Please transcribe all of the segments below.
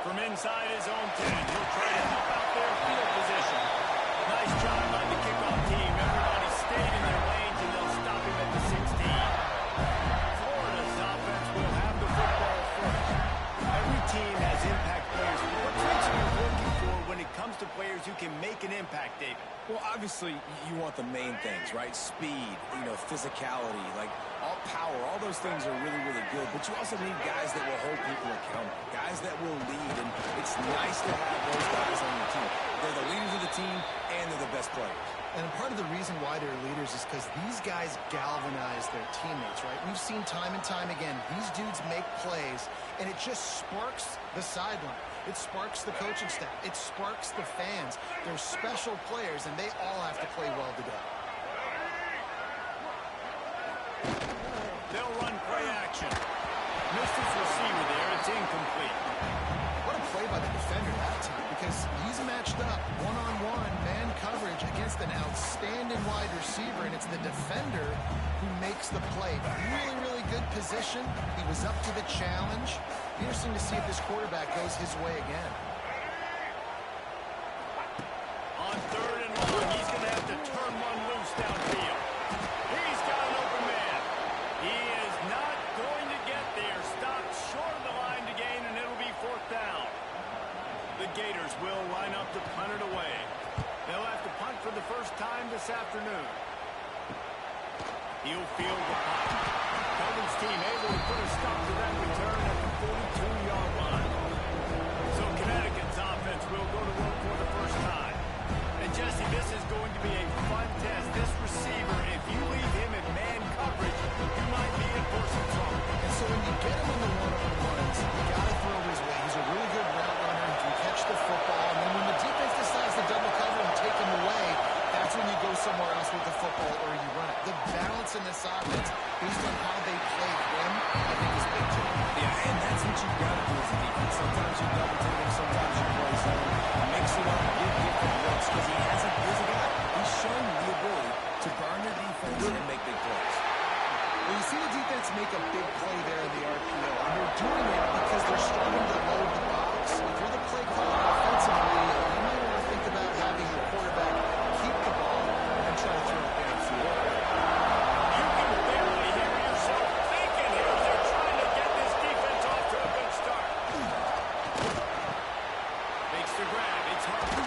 From inside his own 10, he'll try to help out their field position. Nice job by the kickoff team. Everybody stayed in their lanes, and they'll stop him at the 16. Florida's offense will have the football first. Every team has impact players. What traits are you looking for when it comes to players who can make an impact, David? Well, obviously, you want the main things, right? Speed, physicality, like all power. All those things are really, really good. But you also need guys that will hold people accountable, guys that will lead. And it's nice to have those guys on your team. They're the leaders of the team, and they're the best players. And part of the reason why they're leaders is because these guys galvanize their teammates, right? We've seen time and time again, these dudes make plays, and it just sparks the sideline. It sparks the coaching staff. It sparks the fans. They're special players, and they all have to play well together. They'll run play action. Missed his receiver there. It's incomplete. What a play by the defender that time, because he's matched up one-on-one man coverage against an outstanding wide receiver, and it's the defender who makes the play. Really, really good position. He was up to the challenge. Interesting to see if this quarterback goes his way again. On 3rd and long, he's going to have to turn one loose downfield. He's got an open man. He is not going to get there. Stopped short of the line to gain, and it'll be 4th down. The Gators will line up to punt it away. They'll have to punt for the first time this afternoon. He'll field the punt. Kelvin's team able to put a stop to that return at the 42-yard line. So Connecticut's offense will go to work for the first time. And Jesse, this is going to be a fun test. This receiver, if you leave him in man coverage, you might be in for some trouble. And so when you get him on the one-on-ones, you got to throw his way. He's a really good route runner. He can catch the football. And then when the defense decides to double cover and take him away, that's when you go somewhere else with the football or you run it. The balance in this offense, based on how they play him, I think is big too. Yeah, and that's what you've got to do as a defense. Sometimes you double team him, sometimes you play zone. Mix it up, give different looks, because he's a guy. He's shown the ability to burn your defense and make big plays. Well, you see the defense make a big play there in the RPO, and they're doing it because they're starting to load the box. If you're the play caller offensively, you might want to think about having your quarterback keep the ball and try to throw it downfield. You can barely hear yourself thinking here. They're trying to get this defense off to a good start. Makes the grab. It's hard.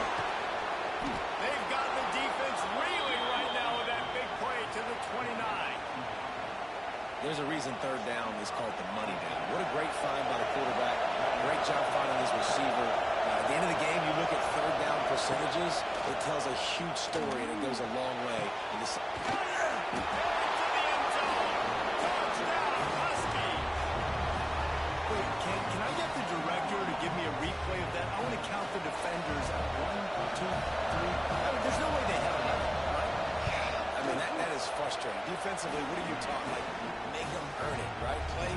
They've got the defense reeling right now with that big play to the 29. There's a reason 3rd down is called the money down. What a great find by the quarterback. Great job finding his receiver. At the end of the game, you look at 3rd down percentages. It tells a huge story, and it goes a long way. Wait, can I get the director to give me a replay of that? I want to count the defenders at 1, 2, 3. There's no way they held that, right? I mean, that is frustrating. Defensively, what are you taught? Like, make them earn it, right? Play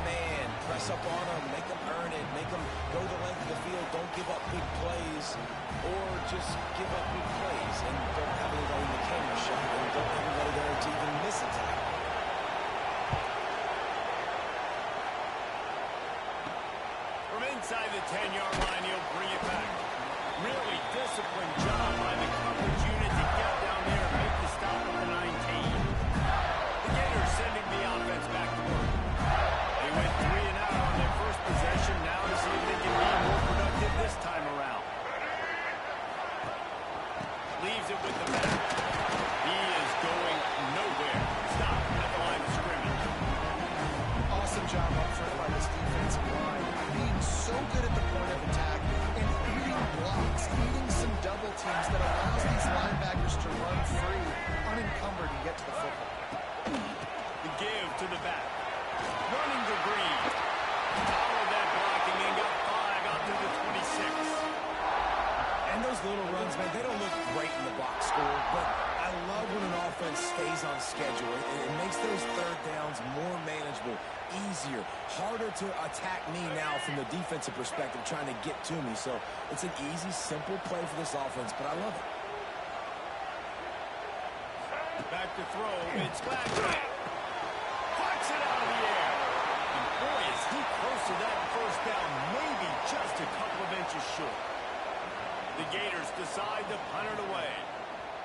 man, press up on them, make them earn it, make them go the length of the field, don't give up big plays, or just give up big plays and don't have anybody in the camera shot, and don't have anybody there to even miss a tackle. From inside the 10-yard line, he'll bring it back. Really disciplined job by the coverage unit to get down there and make the stop at the 19. The Gators sending the offense back to work. They went 3 and out on their first possession. Now to see if they can be more productive this time around. Leaves it with the back. He is going nowhere. Stop at the line of scrimmage. Awesome job up front by this defensive line. Being so good at the point of attack and eating blocks, eating some double teams that allows these linebackers to run free, unencumbered, and get to the football. The give to the back. Running to Green. Followed that blocking and got 5 out to the 26. And those little runs, man, they don't look great in the box score, but I love when an offense stays on schedule. It makes those 3rd downs more manageable, easier, harder to attack me now from the defensive perspective, trying to get to me. So it's an easy, simple play for this offense, but I love it. Back to throw. It's Gladwin. Pucks it out of the air. And boy, is he close to that first down. Maybe just a The Gators decide to punt it away.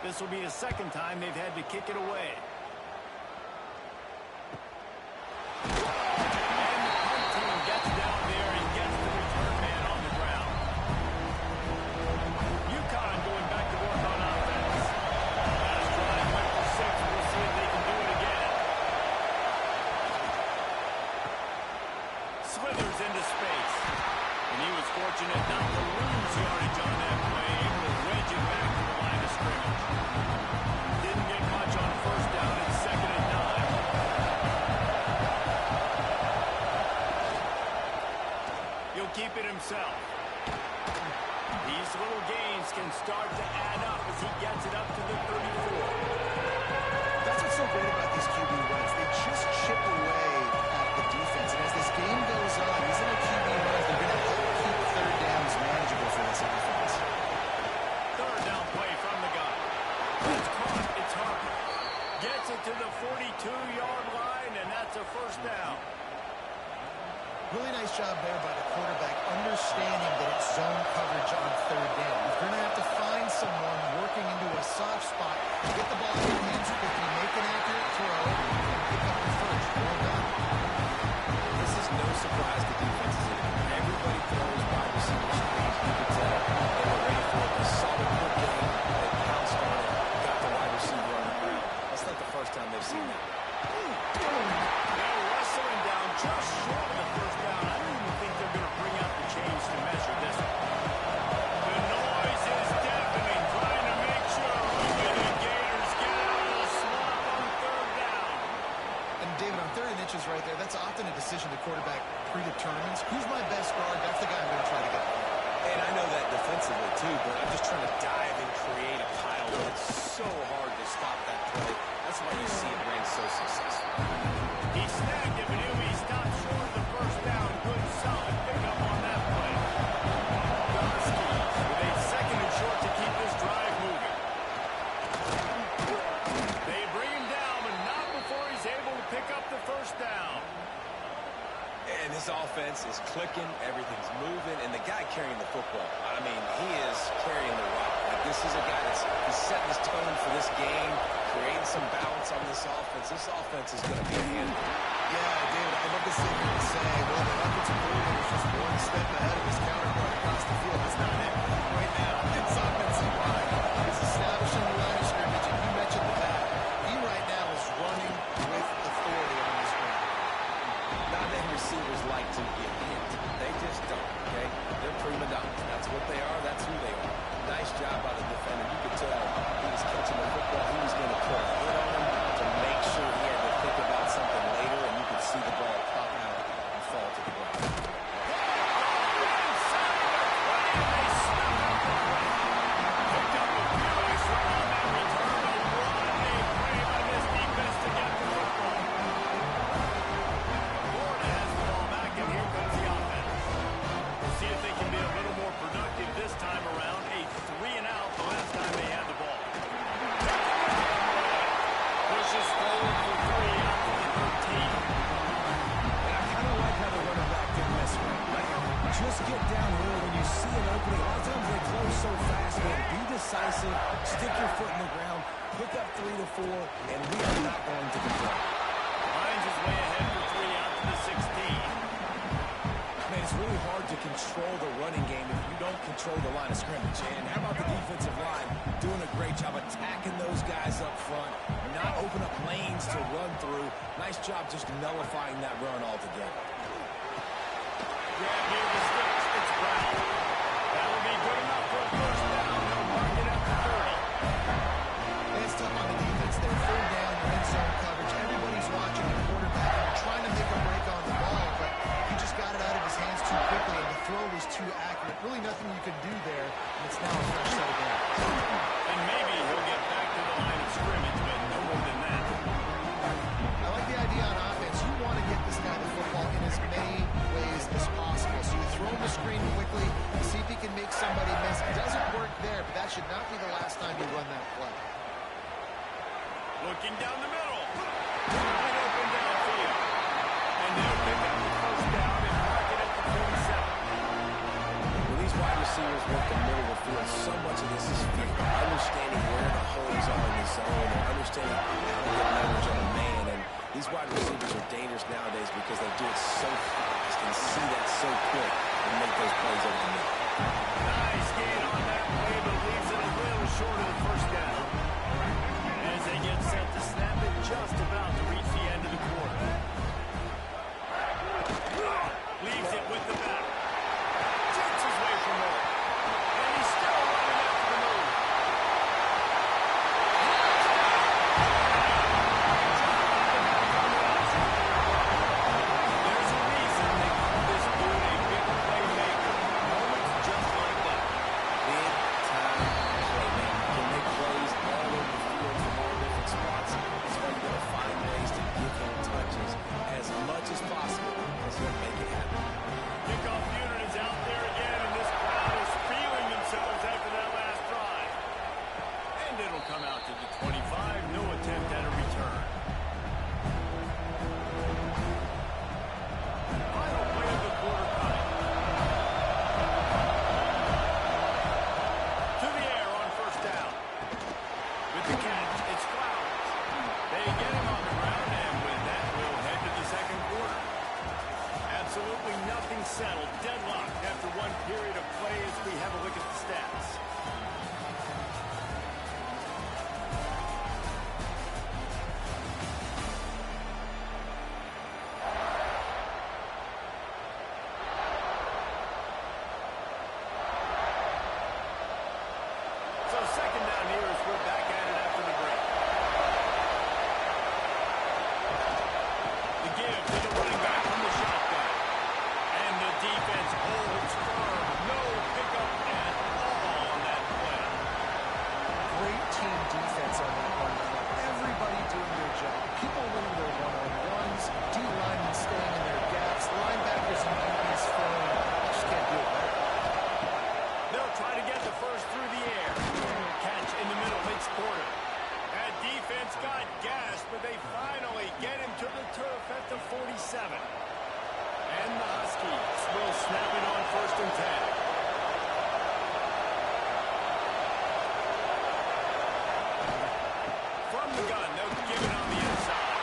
This will be the second time they've had to kick it away. And the punt team gets down there and gets the return man on the ground. UConn going back to work on offense. Last drive went for 6. We'll see if they can do it again. Slithers into space. And he was fortunate not to lose yardage on that play, able to wedge it back to the line of scrimmage. Didn't get much on first down and 2nd and 9. He'll keep it himself. These little gains can start to add up as he gets it up to the 34. That's what's so great about these QB runs. They just chip away at the defense. And as this game goes on, these little QB runs, they're going to help keep third downs manageable for this offense. Third down play from the gun. It's caught. It's Harper. Gets it to the 42-yard line, and that's a first down. Really nice job there by the quarterback, understanding that it's zone coverage on third down. If you're going to have to find someone working into a soft spot, get the ball in your hands quickly, make an accurate throw, and pick up the first. Well done. This is no surprise to defenses anymore. Everybody throws wide receiver screens. You can tell they were ready for a solid quick game. They pounced on it, got the wide receiver on the ground. That's not the first time they've seen that. They're wrestling down just short of the first down. I don't even think they're going to bring out the chains to measure this one. The noise is deafening, trying to make sure the Gators get out of the swamp on third down. And David, on third and inches right there, that's often a decision the quarterback predetermines. Who's my best guard? That's the guy I'm going to try to get. And I know that defensively too, but I'm just trying to dive and create a pile. It's so hard to stop that play. That's why you see it ran so successful. He snagged it, but he stopped short of the first down. Good, solid pickup on that play. Huskies with a 2nd and short to keep this drive moving. They bring him down, but not before he's able to pick up the first down. And this offense is clicking, everything's moving, and the guy carrying the football, I mean, he is carrying the rock. Like, this is a guy he's setting his tone for this game, creating some balance on this offense. This offense is going to be a handful. Yeah, David, I'd love to sit here and say, well, the offensive coordinator is just one step ahead of his counterpart across the field. That's not it. Right now, it's offensive line. He's establishing the line of scrimmage, and you mentioned the back. He right now is running with authority on this ground. Not that receivers like to get hit. They just don't, okay? They're prima donnas. That's what they are. That's who they are. Nice job by the defender. You could tell he was catching the football. He was going to put a hit on him to make sure he had to think about something later, and you could see the ball pop out and fall to the ground. Just get downhill when you see an opening. A lot of times they close so fast, man. Be decisive, stick your foot in the ground, pick up 3 to 4, and we are not going to complain. Hines is way ahead for 3 out to the 16. Man, it's really hard to control the running game if you don't control the line of scrimmage. And how about the defensive line doing a great job attacking those guys up front, not open up lanes to run through. Nice job just nullifying that run altogether. Grab near the sticks. It's Brown. That will be good enough for a first down. They'll mark it at the 30. It's tough on the defense there. Third down, you're in zone coverage. Everybody's watching the quarterback. They're trying to make a break on the ball, but he just got it out of his hands too quickly, and the throw was too accurate. Really nothing you could do there, and it's now a fresh set of downs. And maybe he'll get back to the line of scrimmage, but no more than that. I like the idea on offense. You want to get this guy the football in as many ways as possible. So you throw him the screen quickly, see if he can make somebody miss. It doesn't work there, but that should not be the last time you run that play. Looking down the middle. Wide open downfield. And they'll pick up the first down and mark it at the 47. When these wide receivers work the middle of the field so much of this is fear, understanding where the holes are in the zone, and understanding how to get leverage on a man. And these wide receivers are dangerous nowadays because they do it so fast and see that so quick and make those plays over the middle. Nice gain on that play, but leaves it a little short of the first down. As they get set to snap it, just about to reach the end of the quarter. Leaves it with the back. Takes his way from there. And he's still running after the move. There's a reason they call this dude a big playmaker. Moments just like that. Big time playmaker. Can make plays all over the field from all different spots. That's why you got to find ways to give him touches as much as possible as he'll make it happen. Kickoff unit is out there again, and this crowd is feeling themselves after that last drive. And it'll come out to the 25. No attempt at a return. Final play of the quarter coming. To the air on first down. With the catch, it's Flowers. They get him on the ground, and with that, we'll head to the second quarter. Absolutely nothing settled. Deadlocked after one period of play as we have a look at the stats. So second down here as we're back at it after the break. The give to the running back from the shotgun. And the defense holds firm. No pickup at all on that play. Great team defense on that one. Everybody doing their job. People winning their one-on-ones, D-linemen staying in their gaps, linebackers and DBs filling. Just can't do it better. They'll try to get the first through the air. Catch in the middle, mid-quarter. That defense got gas, but they finally get him to the turf at the 47. And the Huskies will snap it on first and 10. From the gun, they'll give it on the inside.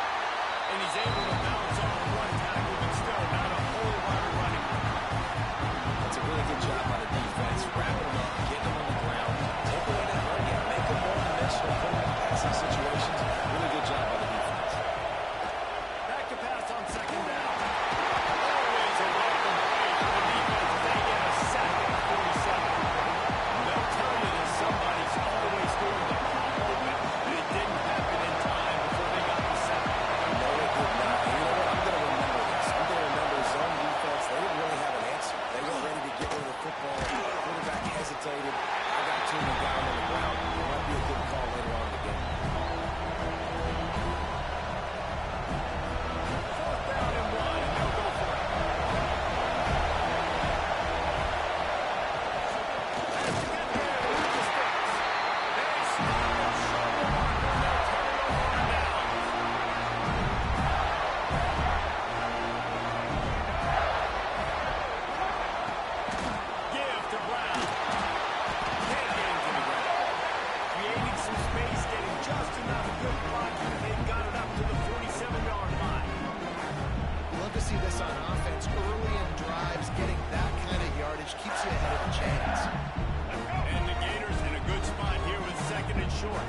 And he's able to bounce off one tackle, but still not a whole lot of running. That's a really good job by the defense. Wrapping them up, getting them on the ground, take away that run game, make them more dimensional, put them in passing situations. Really good job by the defense. Back to pass on second down. Always a welcome play for the defense. They get a sack at 47. They'll tell you that somebody's always doing the pop open, but it didn't happen in time before they got the sack. No, it did not. And you know what? I'm going to remember this. I'm going to remember zone defense. They didn't really have an answer. They were ready to get rid of the football. The quarterback hesitated. I got to him and got him on the ground. It might be a good call later on in the game. Fourth down and one, and they'll go for it. As to get there, they lose the sticks. They stop and show the marker, and they'll turn it over on down. Give to Brown. Can't get him to the ground. Creating some space, getting just enough good blocking, and they've got it up to the 47-yard line. Love to see this on offense. Early in drives, getting that kind of yardage keeps you ahead of the chains. And the Gators in a good spot here with second and short.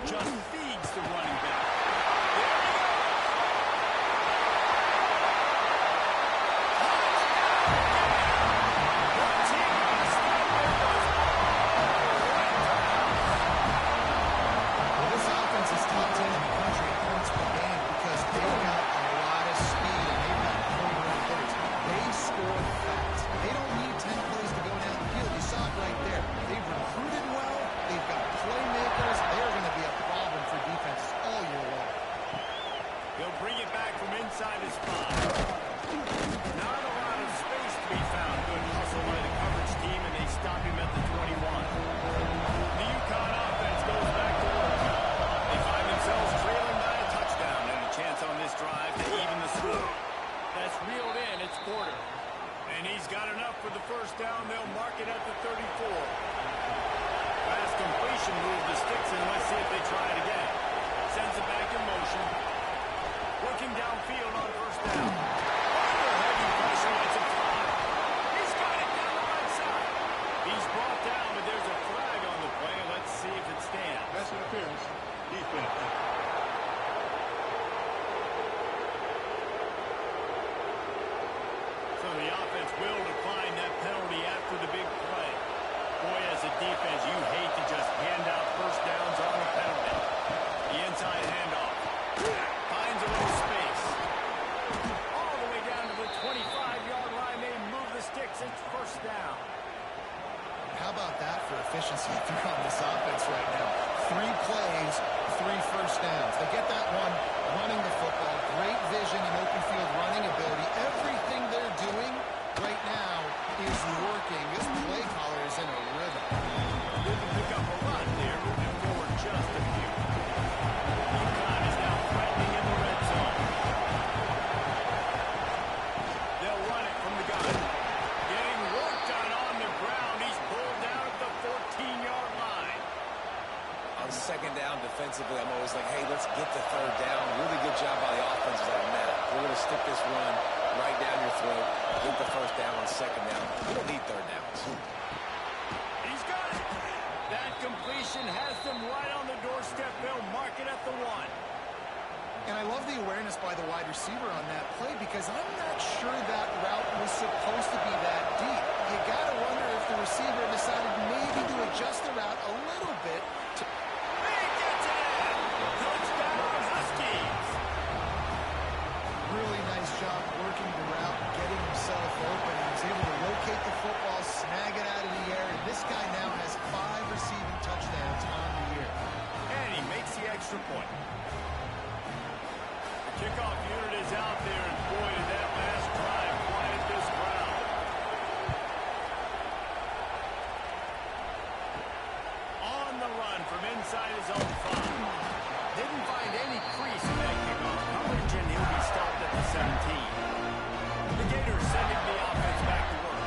Just feeds the running back. There he goes. One team on the spot there was Well, this offense is top 10 in the country in points per game because they've got a lot of speed and they've got home run hitters. They score fast. They don't need 10 plays to go down the field. You saw it right there. They've recruited well. They've got playmakers. They're going to be a problem for defenses all year long. They'll bring it back from inside his spot. Not a lot of space to be found. Good hustle by the coverage team, and they stop him at the 21. The UConn offense goes back to work. They find themselves trailing by a touchdown and a chance on this drive to even the score. That's gets reeled in. It's Porter. And he's got enough for the first down. They'll mark it at the 34. Fast completion move the sticks in. Let's see if they try it again. Sends it back in motion. Looking downfield on first down. Heavy pressure. It's a fly. He's got it down the right side. He's brought down, but there's a flag on the play. Let's see if it stands. That's an appearance. Defense. So the offense will decline that penalty after the big play. Boy, as a defense, you hate to just hand out first downs on a penalty. The inside handoff. Finds a little space. All the way down to the 25-yard line. They move the sticks. It's first down. How about that for efficiency if you're on this offense right now? 3 plays, 3 first downs. They get that one running the football. Great vision and open field running ability. Everything they're doing right now is working. This play caller is in a rhythm. They can pick up a lot there, moving forward just a few. UConn is now threatening in the red zone. They'll run it from the gun. Getting worked on the ground. He's pulled down at the 14-yard line. On second down defensively, I'm always like, hey, let's get the third down. Really good job by the offense. Like, nah, we're going to stick this one right down your throat. Get the first down on second down. We don't need third downs. He's got it. That completion has them right on the doorstep. They'll mark it at the 1. And I love the awareness by the wide receiver on that play because I'm not sure that route was supposed to be that deep. You got to wonder if the receiver decided maybe to adjust the route a little bit. He gets it in. Touchdown, Huskies. Really nice job working the route, getting himself open. He was able to locate the football, snag it out of the air, and this guy now has 5 receiving touchdowns on the year. And he makes the extra point. The kickoff unit is out there, and boy, did that last drive quiet this crowd. On the run from inside his own 5. Didn't find any crease in that kickoff coverage, and he'll be stopped at the 17. The Gators sending the offense back to work.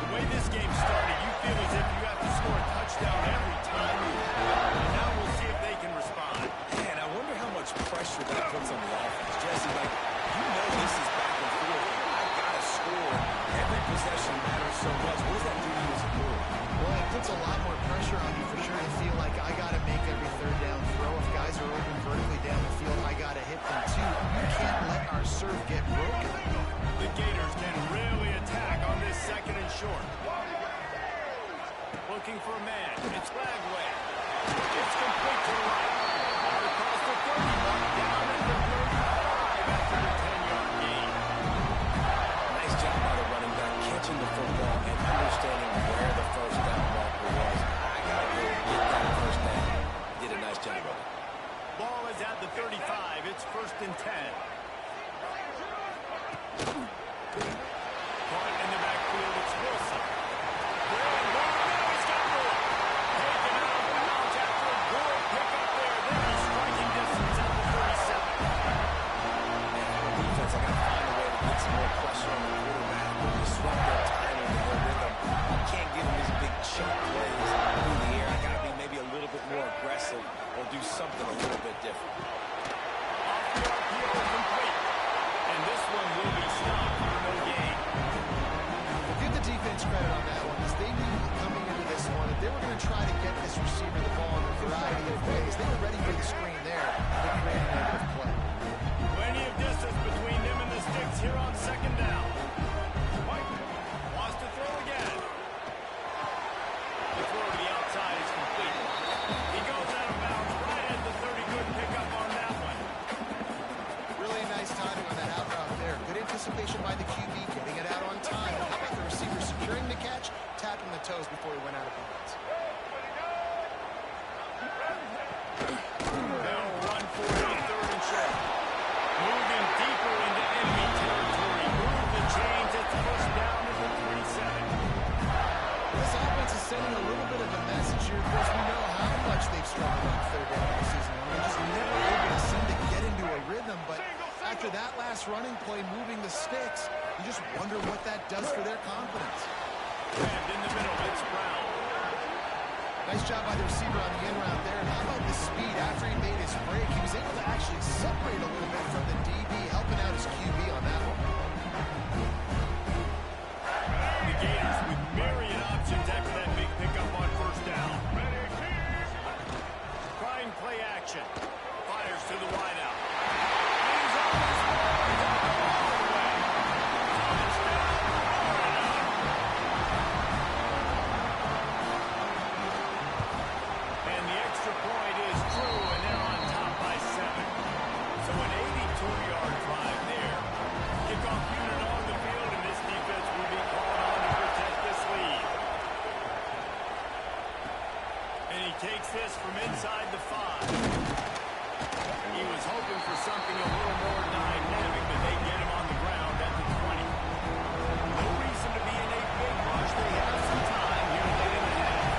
The way this game started, you feel as if you have to score a touchdown every time. And now we'll see if they can respond. Man, I wonder how much pressure that puts on the offense. Jesse, like, you know this is back and forth. I've got to score. Every possession matters so much. What does that do to you as a quarterback? Well, it puts a lot more pressure on you for sure to feel like I got to make every third down throw. If guys are open vertically down the field, I got to hit them too. You can't let our serve get broken. The Gators can really attack on this second and short. Looking for a man. It's Flagway. It's complete to the right. Out across the 30 mark, down at the 35 after the 10-yard gain. Nice job by the running back, catching the football and understanding where the first down marker was. I got to go get that first down. Did a nice job of it. Ball is at the 35. It's first and 10. Caught in the backfield. It's Wilson. He's got more. Taken out of bounds after a good pickup there. Then he's striking distance at the 37. Man, defense, I got to find a way to get some more pressure on the quarterback. Disrupt their timing and their rhythm. I can't give him these big chunk plays through the air. I got to be maybe a little bit more aggressive or do something a little bit different. Off the RPO complete. And this one will be stopped for no gain. Well, give the defense credit on that one because they knew coming into this one that they were going to try to get this receiver the ball in a variety of ways. They were ready for the screen there. They created a negative play. Plenty of distance between them and the sticks here on second down. White wants to throw again. The throw to the outside is complete. He goes out of bounds right at the 30. Good pickup on that one. Really nice timing on that out route there. Good anticipation by the QB, getting it out on time. How about the receiver securing the catch, tapping the toes before he went out of bounds? They'll run for it on third and short. Moving deeper into enemy territory. Move the chains. It's first down at the 37. This offense is sending a little bit of a message here because we know how much they've struggled on third down this season. They're just never able to seem to get into a rhythm, but After that last running play moving the sticks, you just wonder what that does for their confidence. Grabbed in the middle, it's Brown. Nice job by the receiver on the in route there. And how about the speed after he made his break? He was able to actually separate a little bit from the DB, helping out his QB on that one. The Gators with myriad options after that big pickup on first down. Trying play action. Fires to the wideout. He's on his way. All the way. Touchdown, Florida. And the extra point is true, and they're on top by 7. So an 82-yard drive there. Kickoff unit on the field, and this defense will be called on to protect this lead. And he takes this from inside the 5. He was hoping for something a little more dynamic, but they get him on the ground at the 20. No reason to be in a big rush. They have some time here late in the half.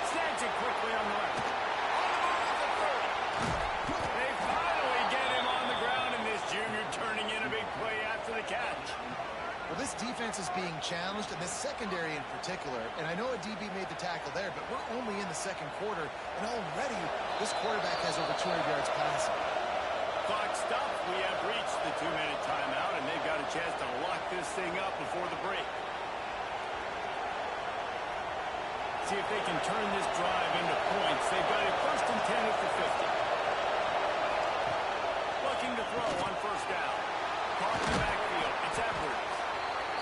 Snags it quickly on the left. On the move at the 30. They finally get him on the ground, and this junior turning in a big play after the catch. Well, this defense is being challenged, and this secondary in particular. And I know a DB made the tackle there, but we're only in the second quarter, and already this quarterback has over 200 yards passing. Clock stopped. We have reached the 2-minute timeout, and they've got a chance to lock this thing up before the break. See if they can turn this drive into points. They've got a 1st and 10 at the 50. Looking to throw on first down. Caught in the backfield. It's Edwards.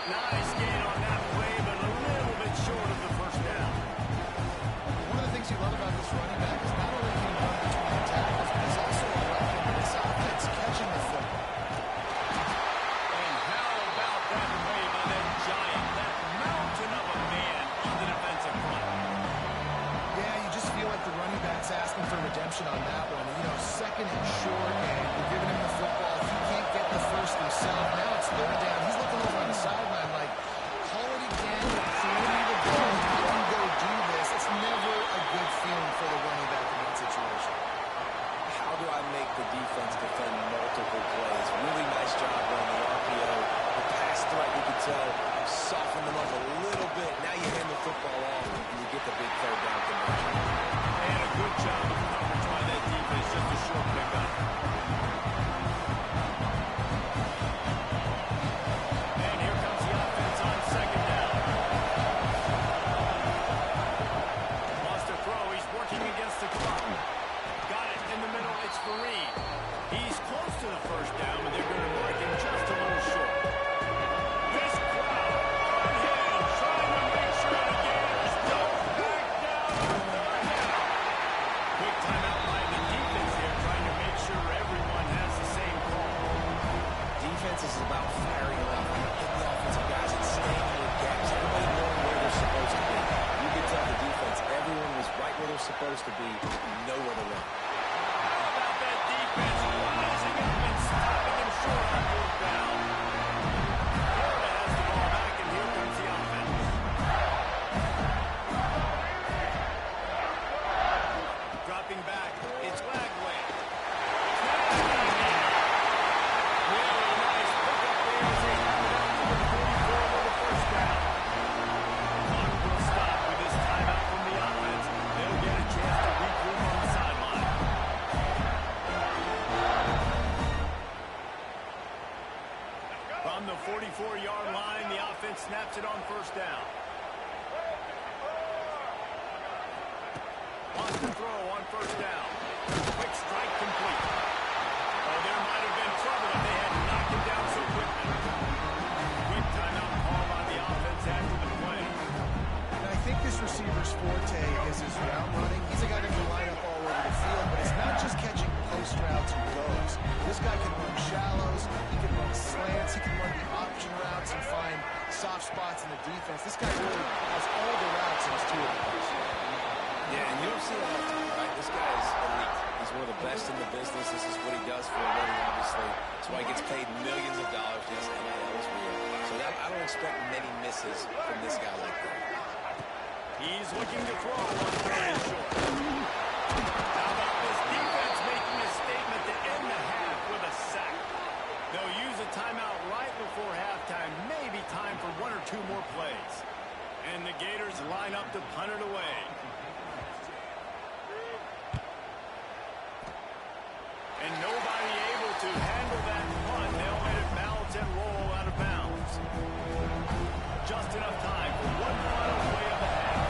Nice gain on that play, but a little bit short of the first down. One of the things you love about this running back is not only can he run between the tackles, but he's also a weapon in this offense catching the football. And how about that play by that giant, that mountain of a man on the defensive front? Yeah, you just feel like the running back's asking for redemption on that one. You know, second and short, and you're giving him the football. He can't get the first himself. Now it's third down. He's looking over on the sideline like, call it again, throw me the ball, you can go do this. It's never a good feeling for the running back in that situation. How do I make the defense defend multiple plays? Really nice job on the RPO. The pass threat, you could tell, soften them up a little bit. Now you hand the football off and you get the big third down conversion. And a good job of coverage by that defense, just a short pickup. And here comes the offense on second down. Lost a throw. He's working against the clock. Got it in the middle. It's Fareed. He's close to the first down, but they're going to mark him just a little short. This crowd on him, trying to make sure the Gators don't back down on third down. Quick timeout by the defense here, trying to make sure everyone has the same call. Defense is about firing off, getting the offensive guys and staying in the gaps. Everybody knowing where they're supposed to be. You can tell the defense, everyone was right where they're supposed to be, nowhere to run. How about that defense rising up and stopping him short on fourth down? Florida has the ball back, and here comes the offense. Dropping back, it's Lagway. Really nice pickup there as they have it out to the 44 with the first down. Clock will stop with this timeout from the offense. They'll get a chance to regroup on the sideline. From the 44-yard line, the offense snaps it on first down. Lost the throw on first down. Quick strike complete. Oh, there might have been trouble if they hadn't knocked him down so quickly. Quick timeout called on the offense after the play. And I think this receiver's forte is his route running. He's a guy that can line up all over the field, but it's not just catching post routes and goes. This guy can run shallows, he can run slants, he can run the option routes and find soft spots in the defense. This guy really has all the routes in his toolbox. Yeah, and you don't see it often, right? This guy is elite. He's one of the best in the business. This is what he does for a living, obviously. That's why he gets paid millions of dollars. Yes, NIL is real. So I don't expect many misses from this guy like that. He's looking to throw on third and short. How about this defense making a statement to end the half with a sack? They'll use a timeout right before halftime. Maybe time for one or two more plays. And the Gators line up to punt it away. And nobody able to handle that punt. They'll let it bounce and roll out of bounds. Just enough time for one final play of the half.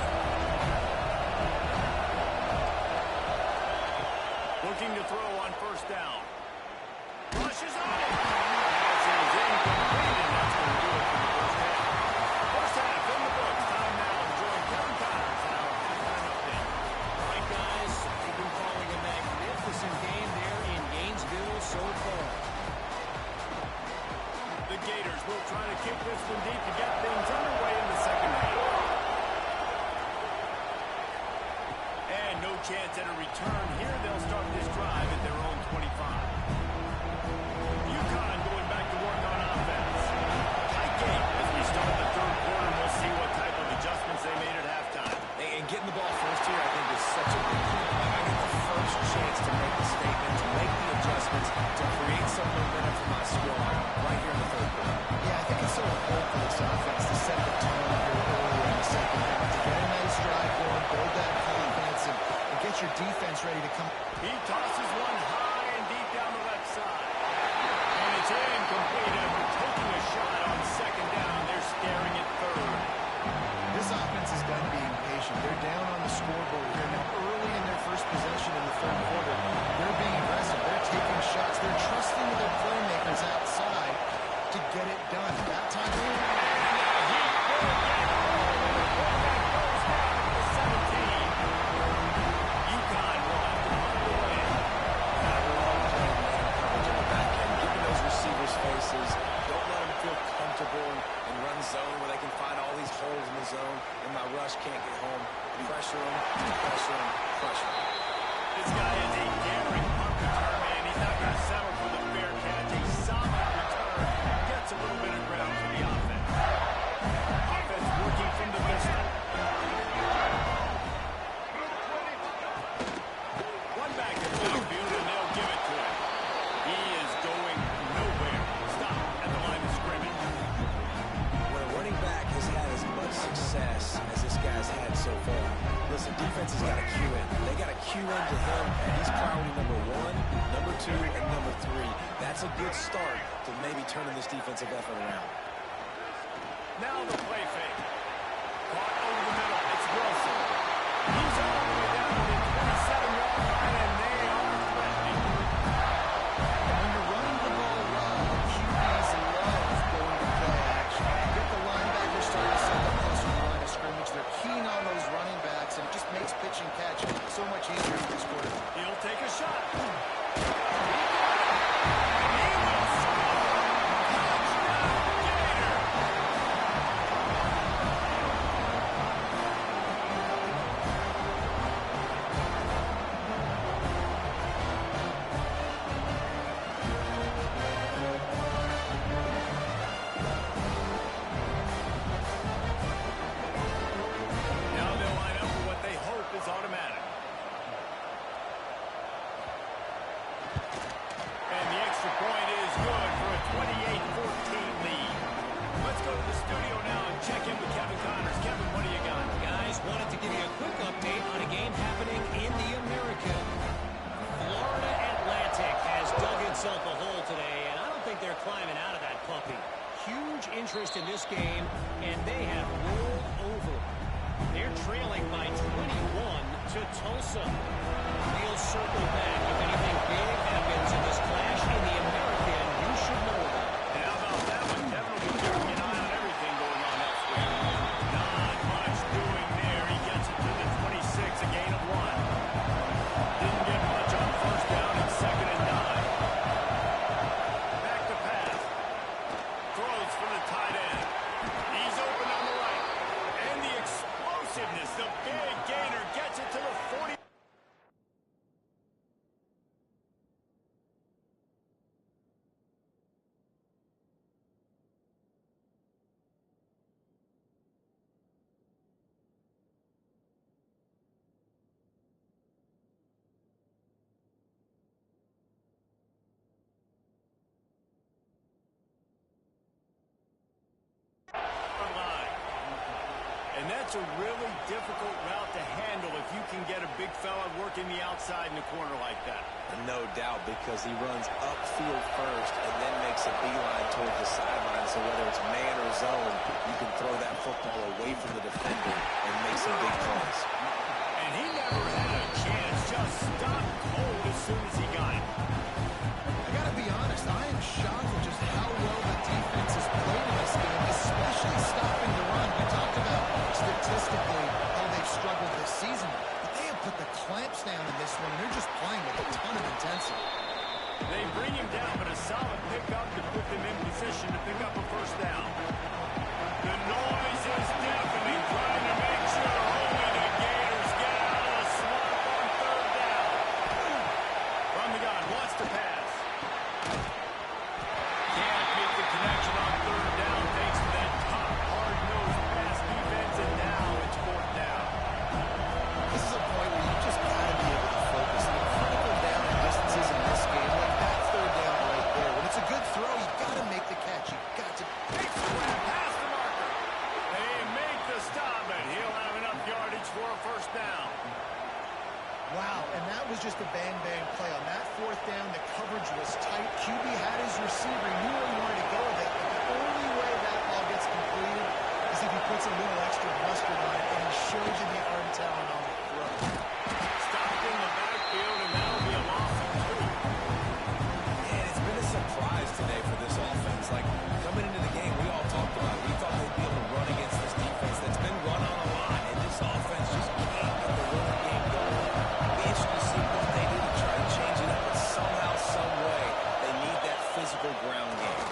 Looking to throw on first down. Rushes on it. Passes incomplete, and that's going to do it for the first half. First half in the books. Time now to join Kevin Connors and our halftime update. All right, guys, we've been calling a magnificent game there in Gainesville so far. The Gators will try to kick this one deep to get things underway in the second half. And no chance at a return here. They'll start this drive at their own 25. UConn going back to work on offense. Tight game as we start the third quarter. We'll see what type of adjustments they made at halftime. And getting the ball first here, I think, is such a big key. I get the first chance to make the statement, to make the adjustments, to create some momentum for my scoreline right here in the third quarter. Yeah, I think it's so important for this offense to set the tone here early in the second half, to get a nice drive going, build that confidence, and get your defense ready to come. He tosses one high and deep down the left side. And it's incomplete after taking a shot on second down. They're staring at third. This offense is done being patient. They're down on the scoreboard here. Now, early in their first possession in the third quarter, they're being aggressive. They're taking shots. They're trusting their playmakers outside to get it done. That time, faces. Don't let them feel comfortable and run zone where they can find all these holes in the zone, and my rush can't get home. Pressure them, pressure them, pressure them. This guy is a daring punt return man. He's not going to settle for the fair catch. A solid return. Gets a little bit of ground for the offense. Offense working from the pistol. One back in midfield, and they'll give it to him. He is going nowhere. Stop at the line of scrimmage. When a running back has had as much success as this guy's had so far, listen, defense has got to cue in. They got to cue in to him, and he's priority number 1, number 2, and number 3. That's a good start to maybe turning this defensive effort around. Now the play fake. Caught over the middle. It's Wilson. He's all the way down to the 27-yard line, and they are threatening. when you're running the ball well, QBs love going to play action. Get the linebacker starting to set up closer to the line of scrimmage. They're keen on those running backs, and it just makes pitch and catch so much easier for this quarterback. He'll take a shot. Now they'll line up for what they hope is automatic. And the extra point is good for a 28-14 lead. Let's go to the studio now and check in with Kevin Connors. Kevin, what do you got? Guys, wanted to give you a quick update on a game happening in the American. Florida Atlantic has dug itself a hole today, and I don't think they're climbing out of that puppy. Huge interest in this game, and they have rolled over. They're trailing by 21 to Tulsa. We'll circle back if anything big happens in this clash in the American you should know about. And how about that one? Kevin will be keeping an eye on everything going on elsewhere. Not much doing there. He gets it to the 26, a gain of 1. Didn't get much on first down and 2nd and 9. Back to pass. Throws for the tight end. He's open on the right. And the explosiveness, the big gainer gets it to the 40. And that's a really difficult route to handle if you can get a big fella working the outside in the corner like that. No doubt, because he runs upfield first and then makes a beeline toward the sideline. So whether it's man or zone, you can throw that football away from the defender and make some big plays. And he never had a chance, just stopped cold as soon as he got it. I got to be honest, I am shocked at just how well the defense has played in this game, especially stopping the run. We talked about statistically how they've struggled this season, but they have put the clamps down in this one, and they're just playing with a ton of intensity. They bring him down, but a solid pickup to put them in position to pick up a first down. The noise is deafening, trying to make sure only the Gators get out of the slump on third down. From the gun, wants to pass. Can't make the connection on third down thanks to that top hard-nosed pass defense, and now it's fourth down. This is a point where you just got to be able to focus. The critical down and distances in this game, like that third down right there. When it's a good throw, you got to make the catch. You got to. Takes the grab past the marker. They make the stop, and he'll have enough yardage for a first down. Wow, and that was just a bang-bang play. On that fourth down, the coverage was tight. QB had his receiver. He knew where he wanted to go with it. But the only way that ball gets completed is if he puts a little extra mustard on it, and he shows you the arm talent on the throw. Stopped in the backfield, and that'll be a loss of 2. And it's been a surprise today for this offense. Like, coming into the game, we all talked about it. We thought they'd be able to run against this defense that's been run on a lot, and this offense just can't get the running game going. Be interested to see what they do to try to change it up, but somehow, some way, they need that physical ground game.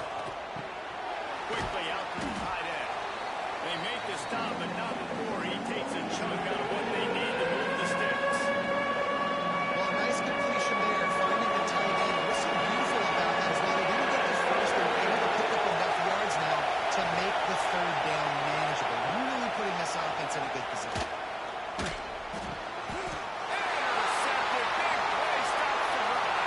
Quickly out to the tight end. They make the stop, but not before he takes a chunk out of what they need to move the sticks. Well, a nice completion there, finding the tight end. What's so beautiful about that is while they didn't get this first, they were able to pick up enough yards now to make the third down manageable. Really putting this offense in a good position. Intercepted. Big play. Stops the drive.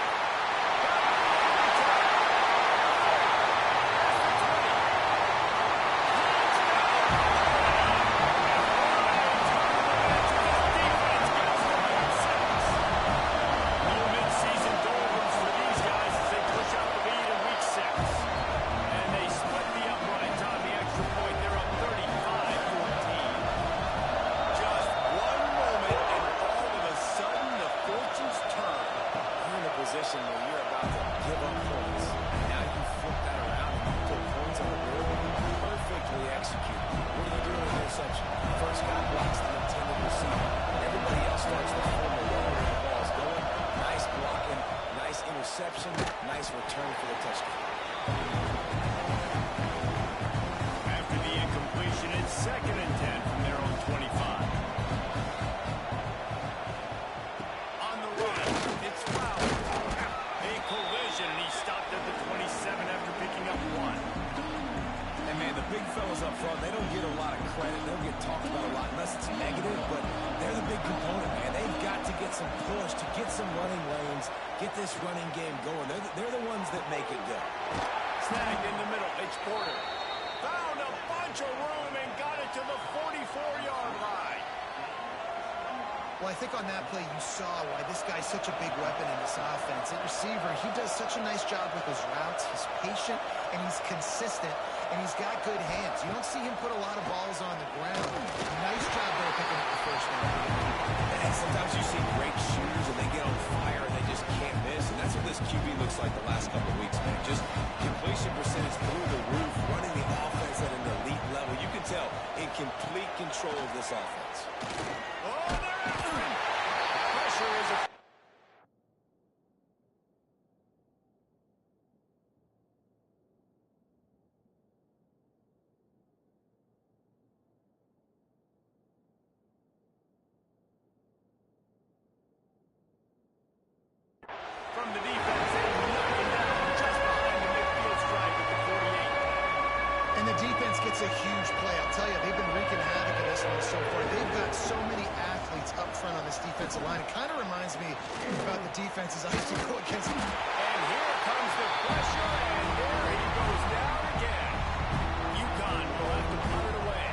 No mid-season doldrums for these guys as they push out the lead in week 6. And they split the uprights on the extra point. They're up 35-14. Just one moment, and all of a sudden the fortunes turn. You're in a position where you're about to give up points, and now you flip that around and you put points on the board. Perfectly executed. What do you do in an interception? First guy blocks the intended receiver. Everybody else starts to form a wall where the ball's going. Nice blocking, nice interception, nice return for the touchdown. After the incompletion, it's 2nd and 10 from their own 25. On the run, it's Fowler. A collision, and he stopped at the 27 after picking up 1. And man, the big fellas up front, they don't get a lot of credit. They don't get talked about a lot unless it's negative, but they're the big component, man. They've got to get some push, to get some running lanes, get this running game going. They're the ones that make it go. Snagged in the middle, it's Porter. Found a bunch of room and got it to the 44-yard line. Well, I think on that play you saw why this guy's such a big weapon in this offense. At receiver, he does such a nice job with his routes. He's patient, and he's consistent, and he's got good hands. You don't see him put a lot of balls on the ground. Nice job there picking up the first down. And sometimes you see great shooters, and they get on fire, and they just can't miss. And that's what this QB looks like the last couple of weeks, man. Just completion percentage through the roof, running the offense at an elite level. You can tell in complete control of this offense. Oh, they're after him. Pressure is a... From the defense, they knock him down just behind the midfield stripe at the 48. And the defense gets a huge play. I'll tell you, they've been wreaking havoc in this one so far. They've got so many athletes up front on this defensive line. It kind of reminds me about the defenses I used to go against. And here comes the pressure, and there he goes down again. UConn will have to put it away.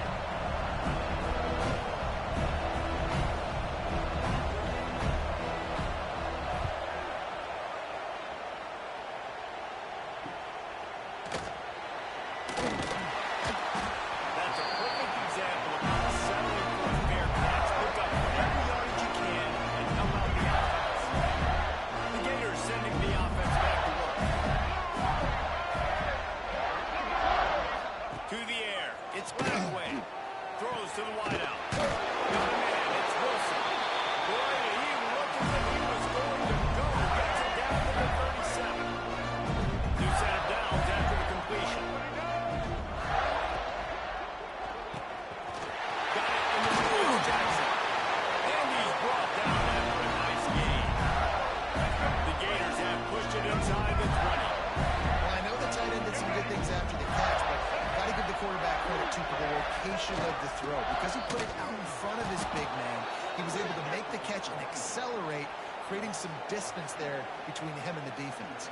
accelerate, creating some distance there between him and the defense.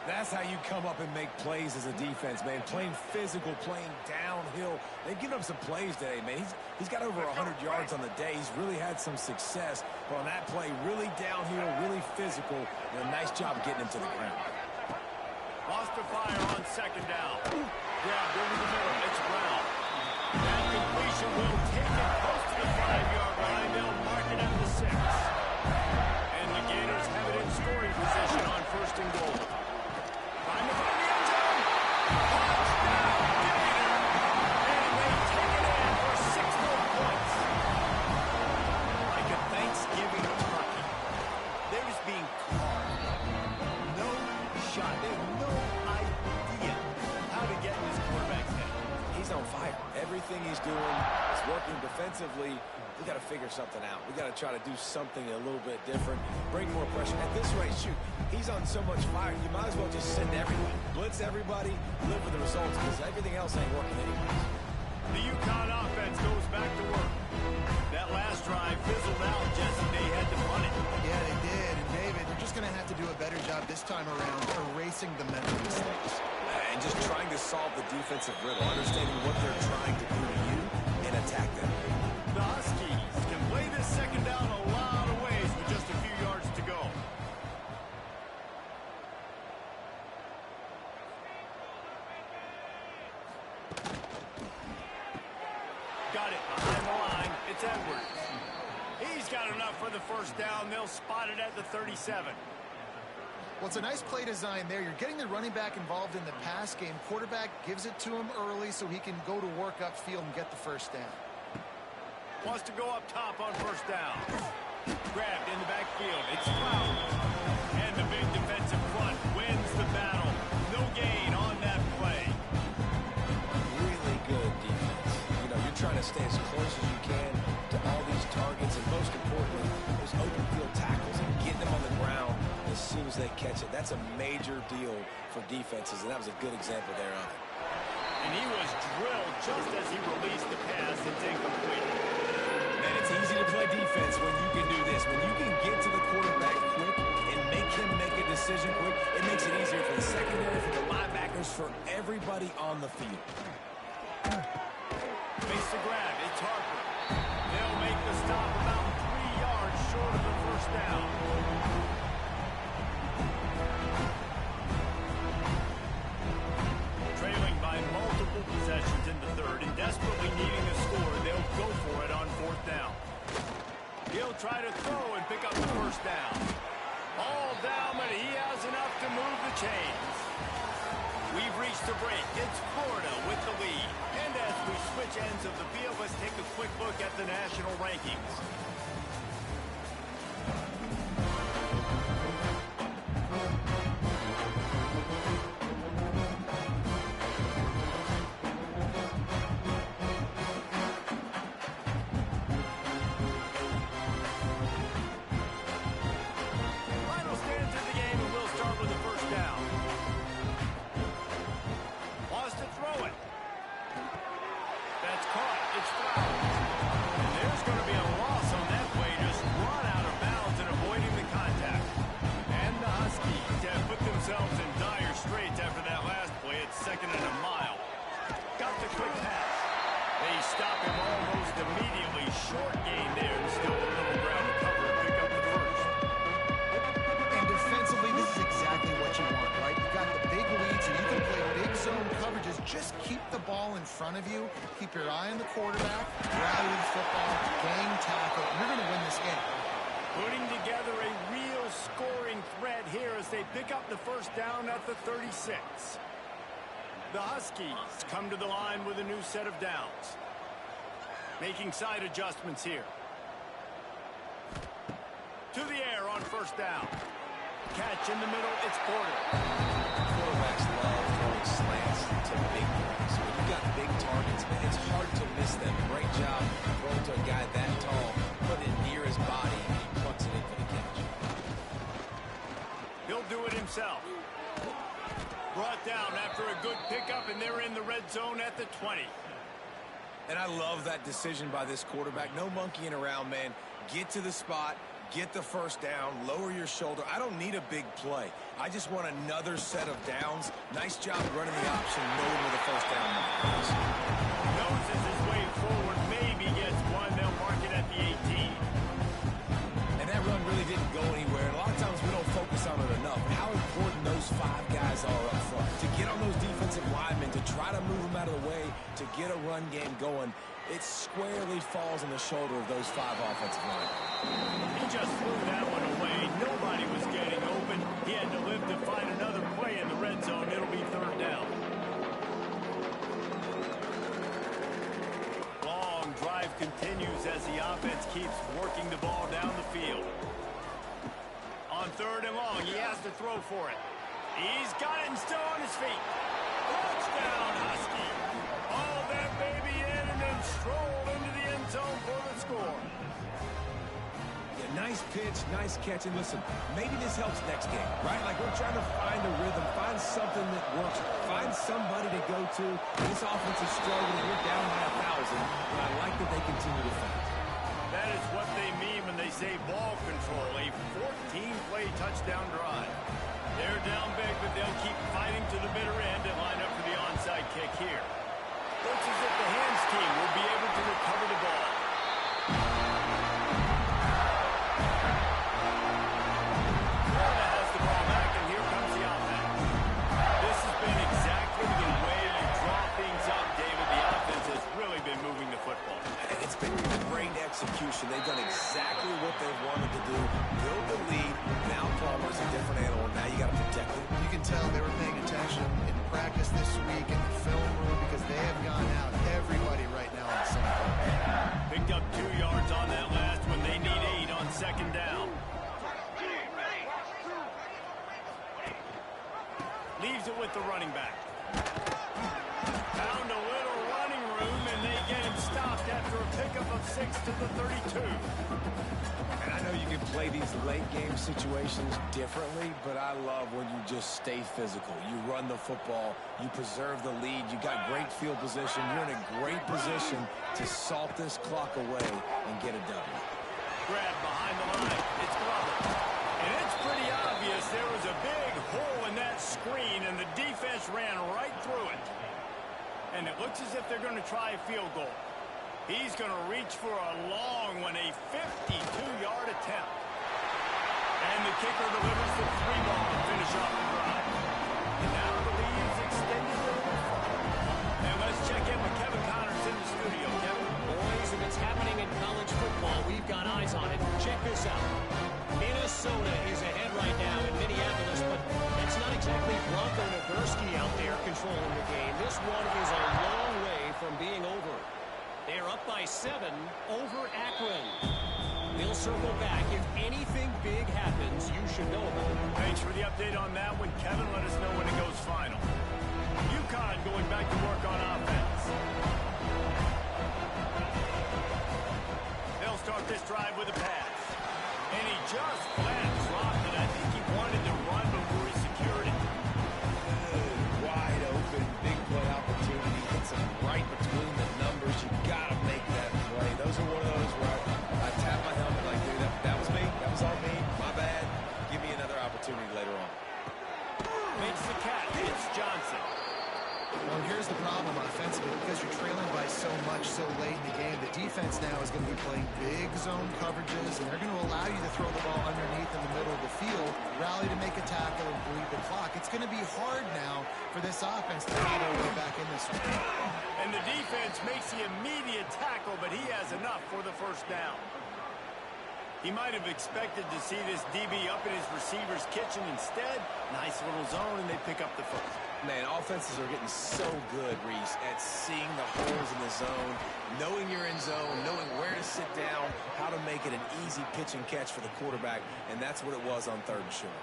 That's how you come up and make plays as a defense, man. Playing physical, playing downhill. They've given up some plays today, man. He's got over 100 yards on the day. He's really had some success. But on that play, really downhill, really physical, and a nice job getting him to the ground. Lost the fire on second down. Grabbed over the middle. It's Brown. That completion will take it close to the 5-yard line. They'll mark it at the 6. And the Gators have it in scoring position on first and goal. Trying to find the end zone. Touchdown, Gators! And they take it in for 6 more points. Like a Thanksgiving turkey. They're just being carved. No shot. They have no idea how to get in this quarterback's head. He's on fire. Everything he's doing is working defensively. We got to figure something out. We got to try to do something a little bit different. Bring more pressure. At this rate, shoot, he's on so much fire, you might as well just send everybody. Blitz everybody, live with the results, because everything else ain't working anyways. The UConn offense goes back to work. That last drive fizzled out, Jesse. They had to run it. Yeah, they did. And David, you're just going to have to do a better job this time around erasing the mental mistakes. And just trying to solve the defensive riddle, understanding what they're trying to do to you and attack them. The Huskies can play this second down a lot of ways with just a few yards to go. Got it behind the line. It's Edwards. He's got enough for the first down. They'll spot it at the 37. Well, it's a nice play design there. You're getting the running back involved in the pass game. Quarterback gives it to him early so he can go to work upfield and get the first down. Wants to go up top on first down. Grabbed in the backfield. It's Flowers. And the big defensive front wins the battle. No gain on that play. Really good defense. You know, you're trying to stay as close as you can to all these targets, and most importantly, those open field tackles and getting them on the ground as soon as they catch it. That's a major deal for defenses, and that was a good example there on it. And he was drilled just as he released the pass. It's incomplete. Man, it's easy to play defense when you can do this. When you can get to the quarterback quick and make him make a decision quick, it makes it easier for the secondary, for the linebackers, for everybody on the field. Makes the grab. It's Harper. They'll make the stop about 3 yards short of the first down. Trailing by multiple possessions in the third and desperately needing a score, they'll go for it on fourth down. He'll try to throw and pick up the first down. All down, but he has enough to move the chains. We've reached the break. It's Florida with the lead. And as we switch ends of the field, let's take a quick look at the national rankings. Final stands of the game, and we'll start with the first down. Wants to throw it. That's caught. It's fouled. And there's going to be a loss on that play. Just run out of bounds and avoiding the contact. And the Huskies have put themselves in dire straits after that last play. It's second and a mile. Got the quick pass. They stop him almost immediately. Short gain there. And still a little ground to cover and pick up the first. And defensively, this is exactly what you want, right? You got the big lead, so you can play big zone coverages. Just keep the ball in front of you. Keep your eye on the quarterback. Rally the football, gang tackle. You're going to win this game. Putting together a real scoring threat here as they pick up the first down at the 36. The Huskies come to the line with a new set of downs. Making side adjustments here. To the air on first down. Catch in the middle, it's Porter. Quarterbacks love throwing slants to big plays. When you got big targets, man, it's hard to miss them. Great job throwing to a guy that tall, putting it near his body, and he plucks it in for the catch. He'll do it himself. Brought down after a good pickup, and they're in the red zone at the 20. And I love that decision by this quarterback. No monkeying around, man. Get to the spot, Get the first down, lower your shoulder. I don't need a big play. I just want another set of downs. Nice job running the option, knowing where the first down is. Noses his way forward, maybe gets one. They'll mark it at the 18. And that run really didn't go anywhere. And a lot of times we don't focus on it enough. How important those 5 guys are up front. To get on those defensive linemen, to try to move them out of the way, to get a run game going, it squarely falls on the shoulder of those 5 offensive linemen. He just threw that one away. Nobody was getting open. He had to live to find another play in the red zone. It'll be third down. Long drive continues as the offense keeps working the ball down the field. On third and long, he has to throw for it. He's got it and still on his feet. Touchdown, Husky. All that baby in and then stroll into the end zone for the score. Nice pitch, nice catch, and listen, maybe this helps next game, right? Like we're trying to find a rhythm, find something that works, find somebody to go to. This offense is struggling. We're down by 1,000, but I like that they continue to fight. That is what they mean when they say ball control, a 14-play touchdown drive. They're down big, but they'll keep fighting to the bitter end and line up for the onside kick here. Looks as if the hands team will be able to recover the ball. Execution. They've done exactly what they've wanted to do. Build the lead. Now Palmer's a different animal. Now you got to protect it. You can tell they were paying attention in practice this week in the film room because they have gone out everybody right now on the same play. Picked up 2 yards on that last one. They need 8 on second down. Leaves it with the running back. Found a little running room, and they get him stopped after a pickup of 6 to the 32. And I know you can play these late game situations differently, but I love when you just stay physical. You run the football, you preserve the lead, you got great field position, you're in a great position to salt this clock away and get it done. Grab behind the line. It's Glover. And it's pretty obvious there was a big hole in that screen, and the defense ran right through it. And it looks as if they're going to try a field goal. He's going to reach for a long one, a 52-yard attempt. And the kicker delivers the 3-ball to finish off the drive. And now the lead is extended a little further. And let's check in with Kevin Connors in the studio. Kevin? Boys, if it's happening in college football, we've got eyes on it. Check this out. Minnesota is ahead right now in Minneapolis, but it's not exactly Bronco Nagurski out there controlling the game. This one is a long way from being over. They're up by 7 over Akron. They'll circle back. If anything big happens, you should know about it. Thanks for the update on that one, Kevin. Let us know when it goes final. UConn going back to work on offense. They'll start this drive with a pass. And he just flat dropped it. I think he wanted to run before he secured it. Good, wide open, big play opportunity. Hits him right between the numbers. You got to make that play. Those are one of those where I tap my helmet like, dude, that was me. That was all me. My bad. Give me another opportunity later on. Makes the catch. It's Johnson. Well, here's the problem offensively. Because you're trailing by so much so late in the game, the defense now is going to be playing big zone coverages, and they're going to allow you to throw the ball underneath in the middle of the field, rally to make a tackle, and bleed the clock. It's going to be hard now for this offense to get their way back in this one. And the defense makes the immediate tackle, but he has enough for the first down. He might have expected to see this DB up in his receiver's kitchen. Instead, nice little zone, and they pick up the first. Man, offenses are getting so good, Reese, at seeing the holes in the zone, knowing you're in zone, knowing where to sit down, how to make it an easy pitch and catch for the quarterback, and that's what it was on 3rd and short.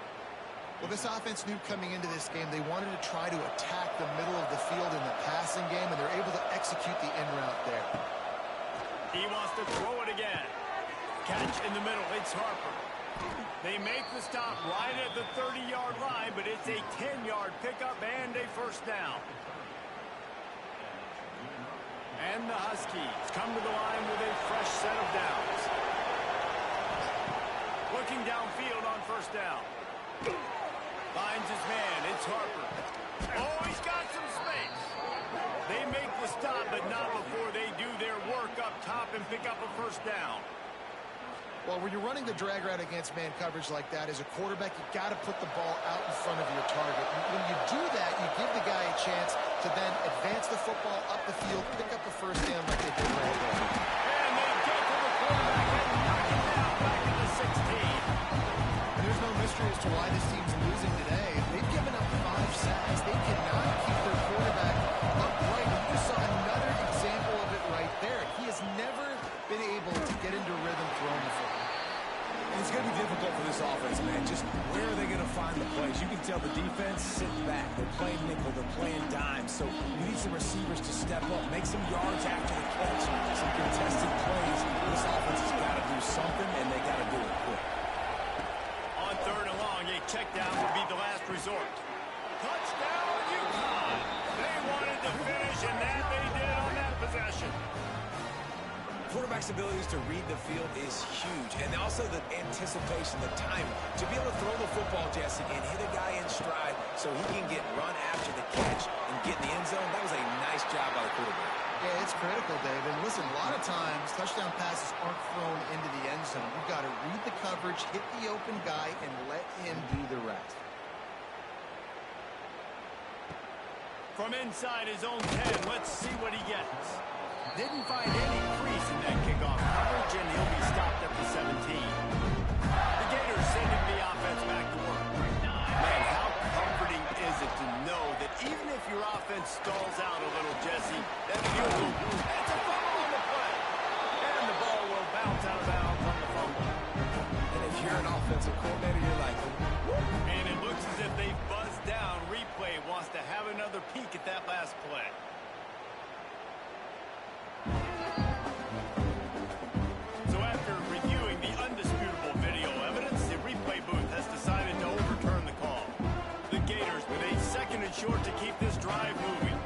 Well, this offense knew coming into this game they wanted to try to attack the middle of the field in the passing game, and they're able to execute the in route there. He wants to throw it again. Catch in the middle. It's Harper. They make the stop right at the 30-yard line, but it's a 10-yard pickup and a first down. And the Huskies come to the line with a fresh set of downs. Looking downfield on first down. Finds his man. It's Harper. Oh, he's got some space. They make the stop, but not before they do their work up top and pick up a first down. Well, when you're running the drag route against man coverage like that, as a quarterback, you got to put the ball out in front of your target. When you do that, you give the guy a chance to then advance the football up the field, pick up a first down like they did right there. And they get to the quarterback and knock it down back to the 16. And there's no mystery as to why this team's losing today. They've given up 5 sacks. They cannot keep their quarterback upright. And you saw another example of it right there. He has never been able to get into rhythm throwing the football. And it's going to be difficult for this offense, man. Just where are they going to find the plays? You can tell the defense sitting back. They're playing nickel. They're playing dime. So you need some receivers to step up, make some yards after the catch, some contested plays. This offense has got to do something, and they got to do it quick. On third and long, a check down would be the last resort. Touchdown, UConn! They wanted to finish, and that they did on that possession. Quarterback's abilities to read the field is huge, and also the anticipation, the timing. To be able to throw the football, Jesse, and hit a guy in stride so he can get run after the catch and get in the end zone, that was a nice job by the quarterback. Yeah, it's critical, Dave. And listen, a lot of times, touchdown passes aren't thrown into the end zone. You've got to read the coverage, hit the open guy, and let him do the rest. From inside his own 10, let's see what he gets. Didn't find any crease in that kickoff coverage, and he'll be stopped at the 17. The Gators sending the offense back to work. Man, how comforting is it to know that even if your offense stalls out a little, Jesse, that field goal, it's a fumble on the play. And the ball will bounce out of bounds on the fumble. And if you're an offensive coordinator, you're like, whoop. And it looks as if they've buzzed down. Replay wants to have another peek at that last play. So after reviewing the undisputable video evidence, the replay booth has decided to overturn the call. The Gators with a second and short to keep this drive moving.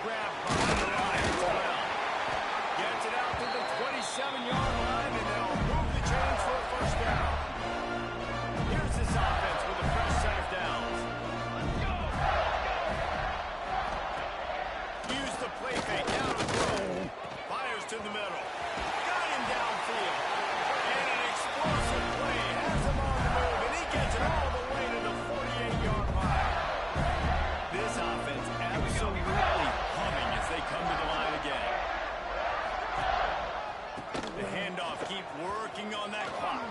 Grab behind the line as well. Gets it out to the 27-yard line, and they'll move the chains for a first down. Here's this offense with a fresh set of downs. Use the play fake, now to throw. Fires to the middle. Got him downfield. And an explosive play has him on the move, and he gets it all the way to the 48-yard line. This offense absolutely humming as they come to the line again. The handoff keep working on that clock.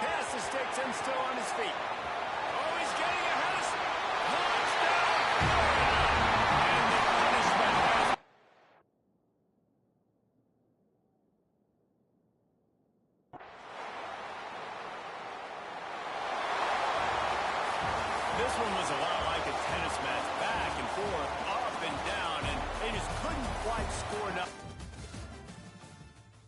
Pass the sticks and still on his feet. Oh, he's getting ahead of touchdown! And the punishment has... This one was a lot like a tennis match, back and forth, up and down, and they just couldn't quite score enough.